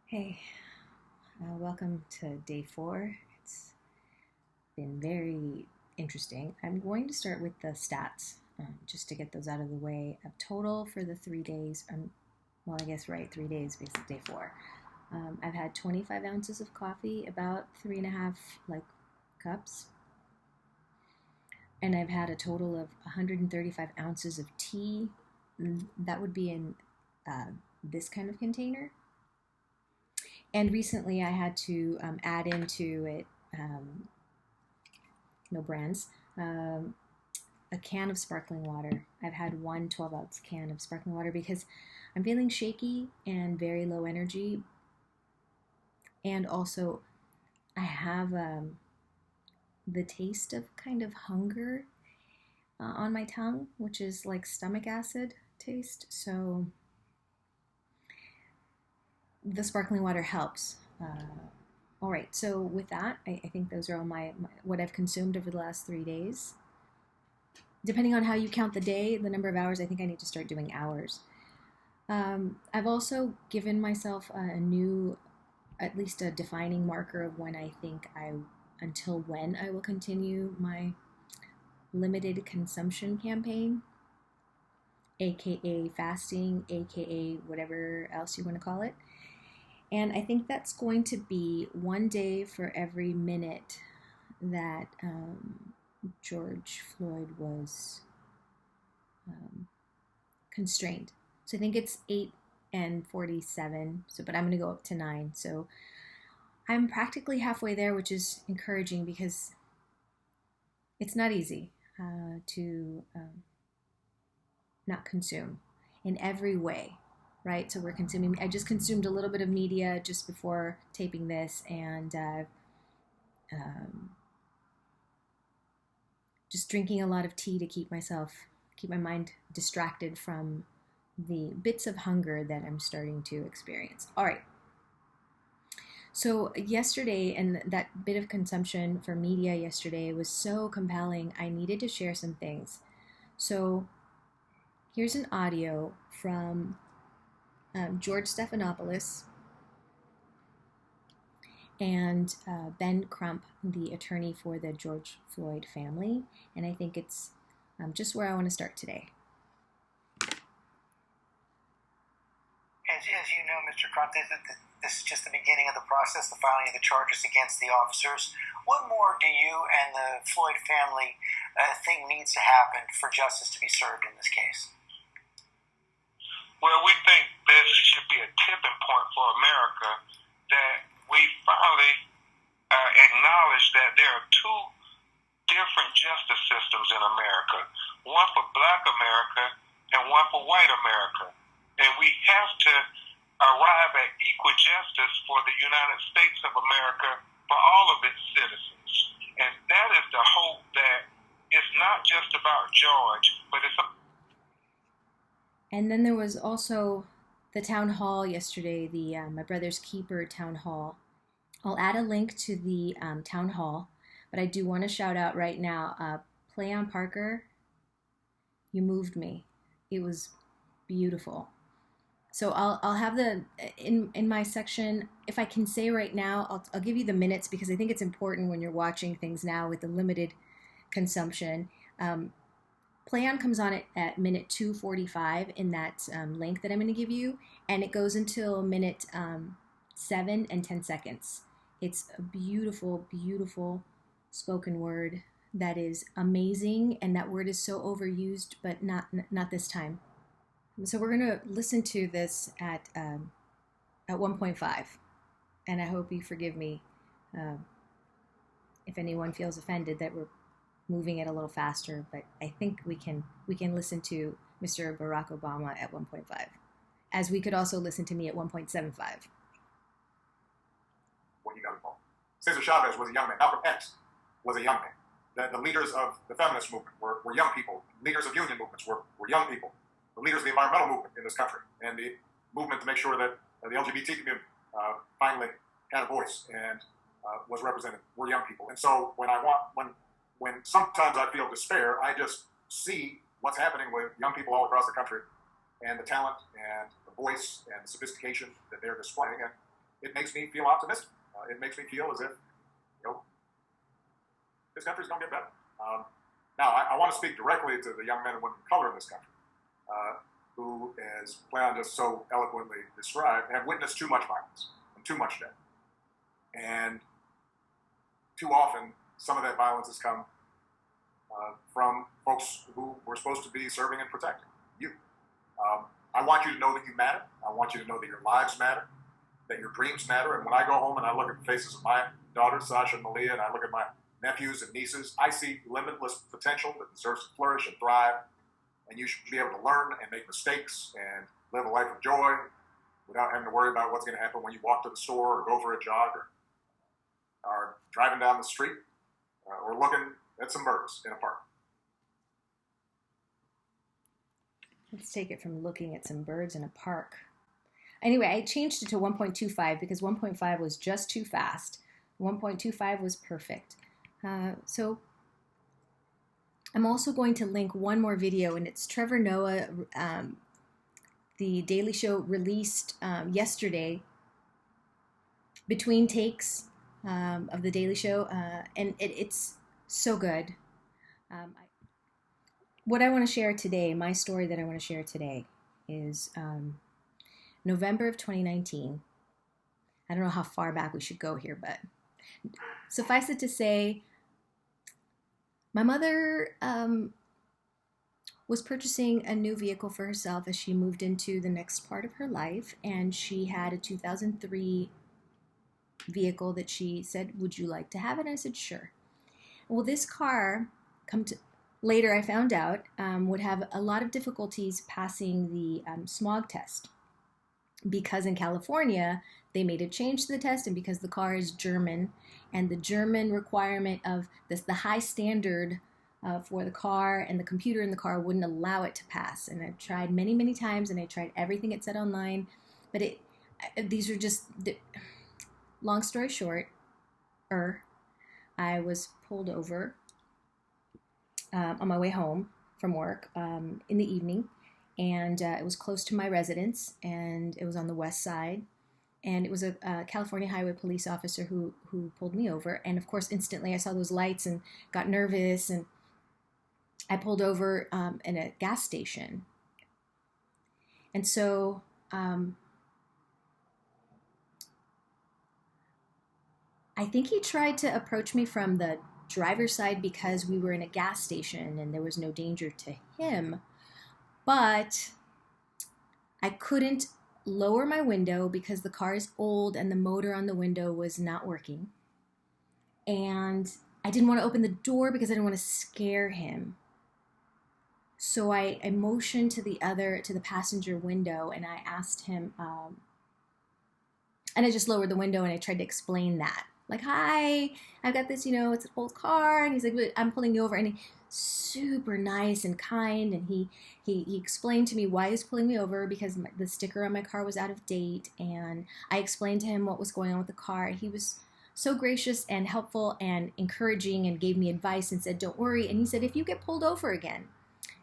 Hey, welcome to day 4. It's been very interesting. I'm going to start with the stats just to get those out of the way. A total for the 3 days, well, I guess, right, 3 days because it's day 4. I've had 25 ounces of coffee, about 3.5 cups, and I've had a total of 135 ounces of tea. That would be in this kind of container. And recently I had to add into it, no brands, a can of sparkling water. I've had one 12-ounce can of sparkling water because I'm feeling shaky and very low energy. And also, I have the taste of kind of hunger on my tongue, which is like stomach acid taste. So the sparkling water helps. All right, so with that, I think those are all my what I've consumed over the last 3 days. Depending on how you count the day, the number of hours, I think I need to start doing hours. I've also given myself a new, at least a defining marker of when I think until when I will continue my limited consumption campaign, aka fasting, aka whatever else you want to call it. And I think that's going to be 1 day for every minute that George Floyd was constrained. So I think it's 8 and 47. But I'm going to go up to 9. So I'm practically halfway there, which is encouraging because it's not easy to not consume in every way, right? So we're consuming. I just consumed a little bit of media just before taping this, and just drinking a lot of tea to keep my mind distracted from the bits of hunger that I'm starting to experience. All right. So yesterday, and that bit of consumption for media yesterday was so compelling, I needed to share some things. So here's an audio from George Stephanopoulos and Ben Crump, the attorney for the George Floyd family. And I think it's just where I want to start today. As you know, Mr. Crump, this is just the beginning of the process, the filing of the charges against the officers. What more do you and the Floyd family think needs to happen for justice to be served in this case? Well, we think this should be a tipping point for America, that we finally acknowledge that there are two different justice systems in America, one for Black America and one for white America. And we have to arrive at equal justice for the United States of America for all of its citizens. And that is the hope, that it's not just about George, but it's And then there was also the town hall yesterday, the My Brother's Keeper town hall. I'll add a link to the town hall, but I do want to shout out right now, Play on Parker, you moved me. It was beautiful. So I'll have in my section, if I can say right now, I'll give you the minutes because I think it's important when you're watching things now with the limited consumption. Play On comes on at minute 2:45 in that link that I'm going to give you, and it goes until minute 7 and 10 seconds. It's a beautiful, beautiful spoken word that is amazing, and that word is so overused, but not this time. So we're going to listen to this at 1.5, and I hope you forgive me if anyone feels offended that we're moving it a little faster, but I think we can listen to Mr. Barack Obama at 1.5, as we could also listen to me at 1.75. What you got to call. Cesar Chavez was a young man. Malcolm X was a young man. The leaders of the feminist movement were young people. Leaders of union movements were young people. The leaders of the environmental movement in this country and the movement to make sure that the LGBT community finally had a voice and was represented were young people. And so when sometimes I feel despair, I just see what's happening with young people all across the country and the talent and the voice and the sophistication that they're displaying. it makes me feel optimistic. It makes me feel as if, this country's going to get better. Now, I want to speak directly to the young men and women of color in this country, who, as Cleon just so eloquently described, have witnessed too much violence and too much death. And too often, some of that violence has come from folks who were supposed to be serving and protecting you. I want you to know that you matter. I want you to know that your lives matter, that your dreams matter. And when I go home and I look at the faces of my daughters, Sasha and Malia, and I look at my nephews and nieces, I see limitless potential that deserves to flourish and thrive. And you should be able to learn and make mistakes and live a life of joy without having to worry about what's going to happen when you walk to the store or go for a jog or driving down the street or looking at some birds in a park. Let's take it from looking at some birds in a park. Anyway, I changed it to 1.25 because 1.5 was just too fast. 1.25 was perfect. So I'm also going to link one more video, and it's Trevor Noah. The Daily Show released yesterday between takes of the Daily Show, and it's so good. What I want to share today, my story that I want to share today, is November of 2019. I don't know how far back we should go here, but suffice it to say, my mother was purchasing a new vehicle for herself as she moved into the next part of her life, and she had a 2003 vehicle that she said, "Would you like to have it?" And I said, "Sure." Well, this car, later I found out, would have a lot of difficulties passing the smog test, because in California they made a change to the test, and because the car is German, and the German requirement of this, the high standard for the car and the computer in the car wouldn't allow it to pass. And I've tried many, many times, and I tried everything it said online, but these are just, long story short, I was pulled over on my way home from work in the evening, and it was close to my residence, and it was on the west side, and it was a California Highway Police officer who pulled me over. And of course, instantly I saw those lights and got nervous, and I pulled over in a gas station. And so I think he tried to approach me from the driver's side because we were in a gas station and there was no danger to him. But I couldn't lower my window because the car is old and the motor on the window was not working. And I didn't want to open the door because I didn't want to scare him. So I motioned to the passenger window, and I asked him, and I just lowered the window and I tried to explain that. Like, "Hi, I've got this, it's an old car." And he's like, "But I'm pulling you over." And super nice and kind, and he explained to me why he was pulling me over, because the sticker on my car was out of date, and I explained to him what was going on with the car. He was so gracious and helpful and encouraging, and gave me advice and said, "Don't worry." And he said, "If you get pulled over again,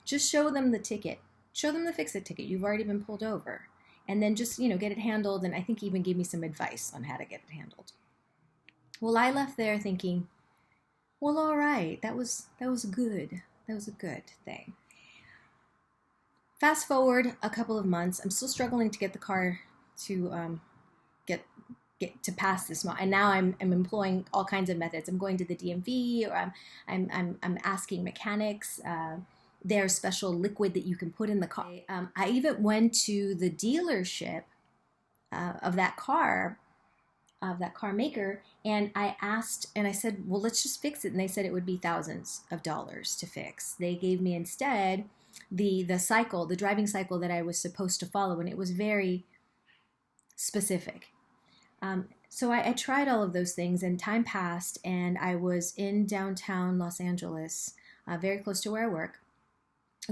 just show them the ticket. Show them the fix-it ticket. You've already been pulled over. And then just, get it handled." And I think he even gave me some advice on how to get it handled. Well, I left there thinking, well, all right, that was good. That was a good thing. Fast forward a couple of months, I'm still struggling to get the car to get to pass this. And now I'm employing all kinds of methods. I'm going to the DMV, or I'm asking mechanics. There's special liquid that you can put in the car. I even went to the dealership of that car maker, and I asked, and I said, "Well, let's just fix it." And they said it would be thousands of dollars to fix. They gave me instead the driving cycle that I was supposed to follow, and it was very specific. So I tried all of those things, and time passed, and I was in downtown Los Angeles, very close to where I work,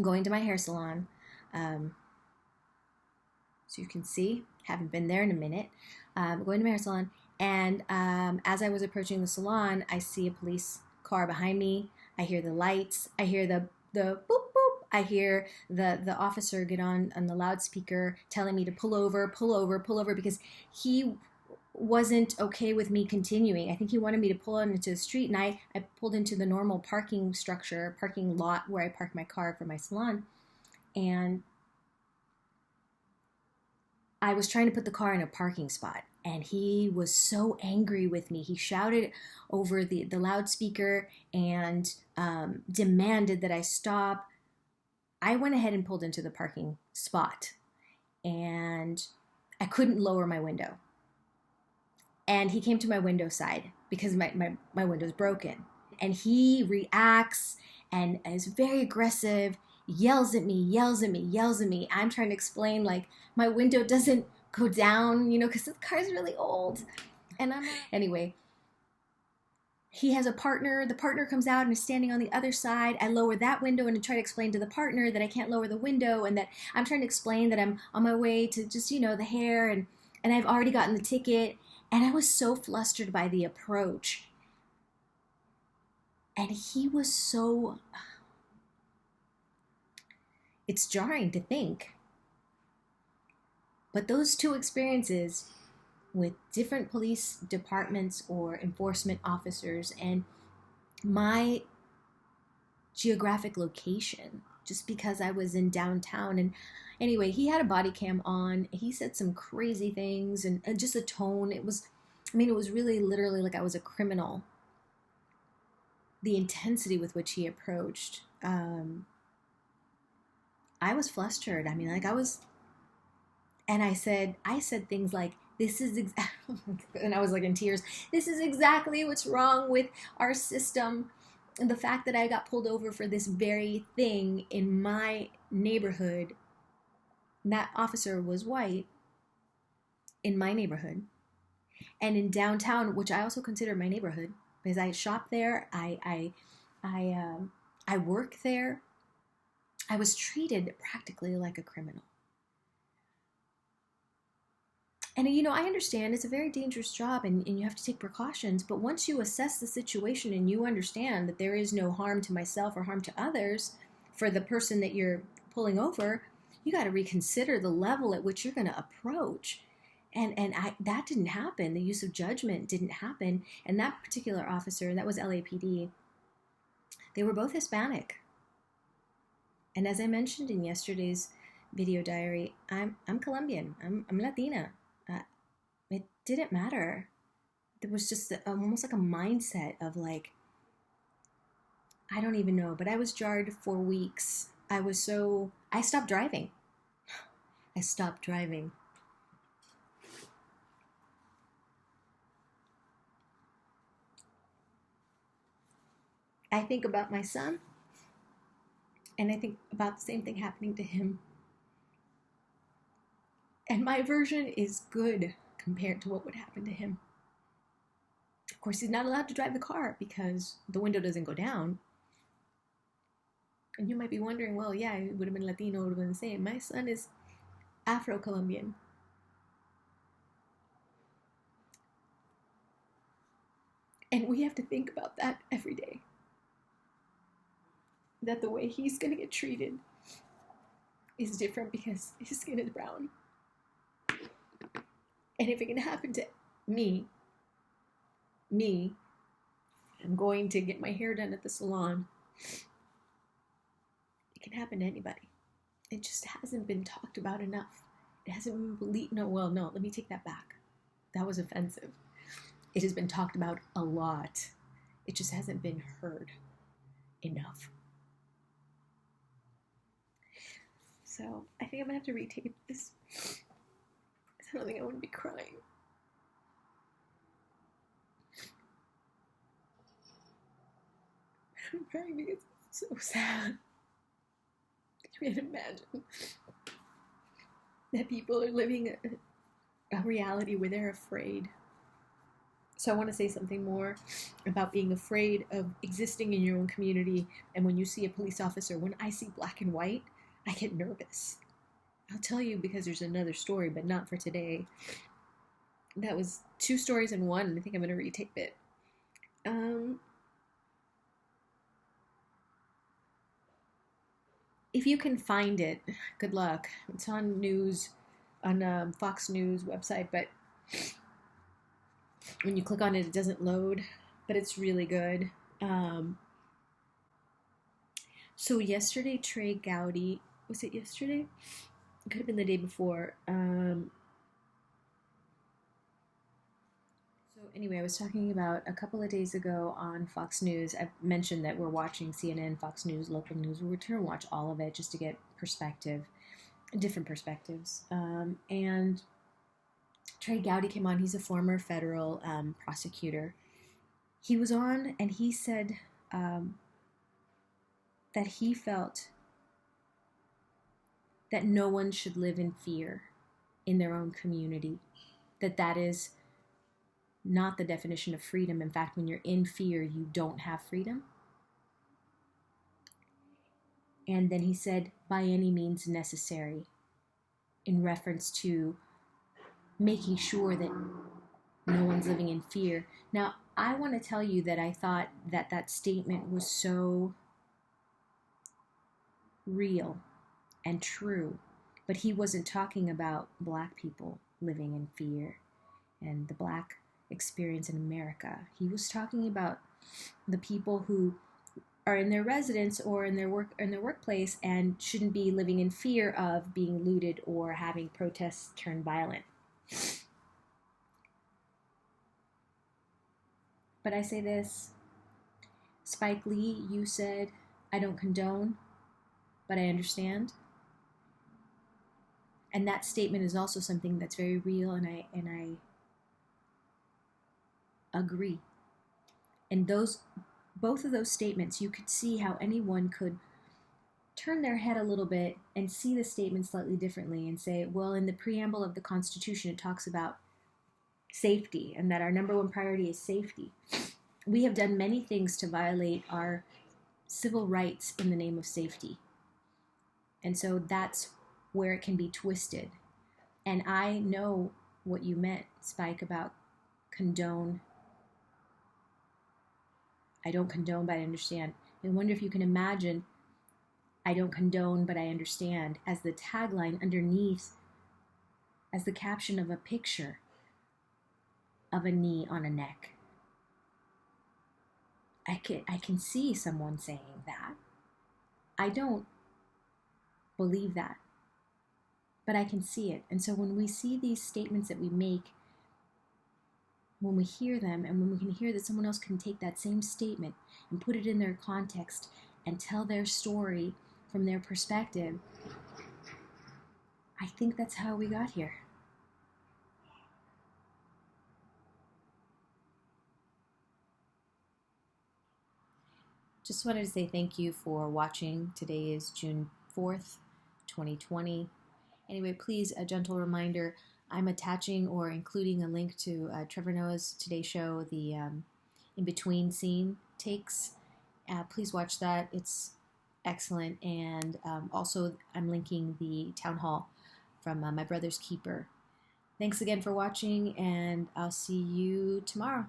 going to my hair salon. So you can see, haven't been there in a minute. Going to my hair salon, and as I was approaching the salon, I see a police car behind me. I hear the lights. I hear the boop boop. I hear the officer get on the loudspeaker telling me to pull over, because he wasn't okay with me continuing. I think he wanted me to pull into the street, and I pulled into the normal parking lot where I park my car for my salon. And I was trying to put the car in a parking spot, and he was so angry with me. He shouted over the loudspeaker and demanded that I stop. I went ahead and pulled into the parking spot, and I couldn't lower my window. And he came to my window side because my window's broken. And he reacts and is very aggressive, yells at me. I'm trying to explain, like, my window doesn't go down, because the car's really old. And anyway, he has a partner. The partner comes out and is standing on the other side. I lower that window and try to explain to the partner that I can't lower the window, and that I'm trying to explain that I'm on my way to just, the hair, and I've already gotten the ticket. And I was so flustered by the approach. And he was so... It's jarring to think. But those two experiences with different police departments or enforcement officers, and my geographic location, just because I was in downtown. And anyway, he had a body cam on. He said some crazy things, and just the tone. It was really literally like I was a criminal. The intensity with which he approached. I was flustered. And I said things like, this is, and I was like in tears, this is exactly what's wrong with our system. And the fact that I got pulled over for this very thing in my neighborhood, that officer was white, in my neighborhood, and in downtown, which I also consider my neighborhood, because I shop there, I work there. I was treated practically like a criminal. And, I understand it's a very dangerous job, and you have to take precautions. But once you assess the situation and you understand that there is no harm to myself or harm to others for the person that you're pulling over, you got to reconsider the level at which you're going to approach. And that didn't happen. The use of judgment didn't happen. And that particular officer, that was LAPD, they were both Hispanic. And as I mentioned in yesterday's video diary, I'm Colombian. I'm Latina. It didn't matter. There was just almost like a mindset of like, I don't even know, but I was jarred for weeks. I stopped driving. I think about my son, and I think about the same thing happening to him. And my version is good compared to what would happen to him. Of course, he's not allowed to drive the car because the window doesn't go down. And you might be wondering, well, yeah, it would have been Latino, it would have been the same. My son is Afro-Colombian. And we have to think about that every day. That the way he's going to get treated is different because his skin is brown. And if it can happen to me, I'm going to get my hair done at the salon. It can happen to anybody. It just hasn't been talked about enough. It hasn't been believed. No, let me take that back. That was offensive. It has been talked about a lot. It just hasn't been heard enough. So I think I'm going to have to retape this. I don't think I want to be crying. I'm crying because it's so sad. I can't imagine that people are living a reality where they're afraid. So I want to say something more about being afraid of existing in your own community. And when you see a police officer, when I see black and white, I get nervous. I'll tell you because there's another story, but not for today. That was 2 stories in one, and I think I'm going to retape it. If you can find it, good luck. It's on Fox News website, but when you click on it, it doesn't load, but it's really good. So yesterday, Trey Gowdy, was it yesterday? It could have been the day before. So anyway, I was talking about a couple of days ago on Fox News. I mentioned that we're watching CNN, Fox News, local news. We're trying to watch all of it just to get perspective, different perspectives. And Trey Gowdy came on. He's a former federal prosecutor. He was on, and he said that he felt that no one should live in fear in their own community, that is not the definition of freedom. In fact, when you're in fear, you don't have freedom. And then he said, by any means necessary, in reference to making sure that no one's living in fear. Now, I want to tell you that I thought that that statement was so real and true, but he wasn't talking about Black people living in fear and the Black experience in America. He was talking about the people who are in their residence or in their workplace and shouldn't be living in fear of being looted or having protests turn violent. But I say this, Spike Lee, you said, I don't condone, but I understand. And that statement is also something that's very real, and I agree. And both of those statements, you could see how anyone could turn their head a little bit and see the statement slightly differently and say, well, in the preamble of the Constitution, it talks about safety and that our number one priority is safety. We have done many things to violate our civil rights in the name of safety. And so that's where it can be twisted. And I know what you meant, Spike, about condone. I don't condone, but I understand. I wonder if you can imagine I don't condone, but I understand as the tagline underneath, as the caption of a picture of a knee on a neck. I can see someone saying that. I don't believe that, but I can see it. And so when we see these statements that we make, when we hear them, and when we can hear that someone else can take that same statement and put it in their context and tell their story from their perspective, I think that's how we got here. Just wanted to say thank you for watching. Today is June 4th, 2020. Anyway, please, a gentle reminder, I'm attaching or including a link to Trevor Noah's Today Show, the in-between scene takes. Please watch that. It's excellent. And also, I'm linking the town hall from My Brother's Keeper. Thanks again for watching, and I'll see you tomorrow.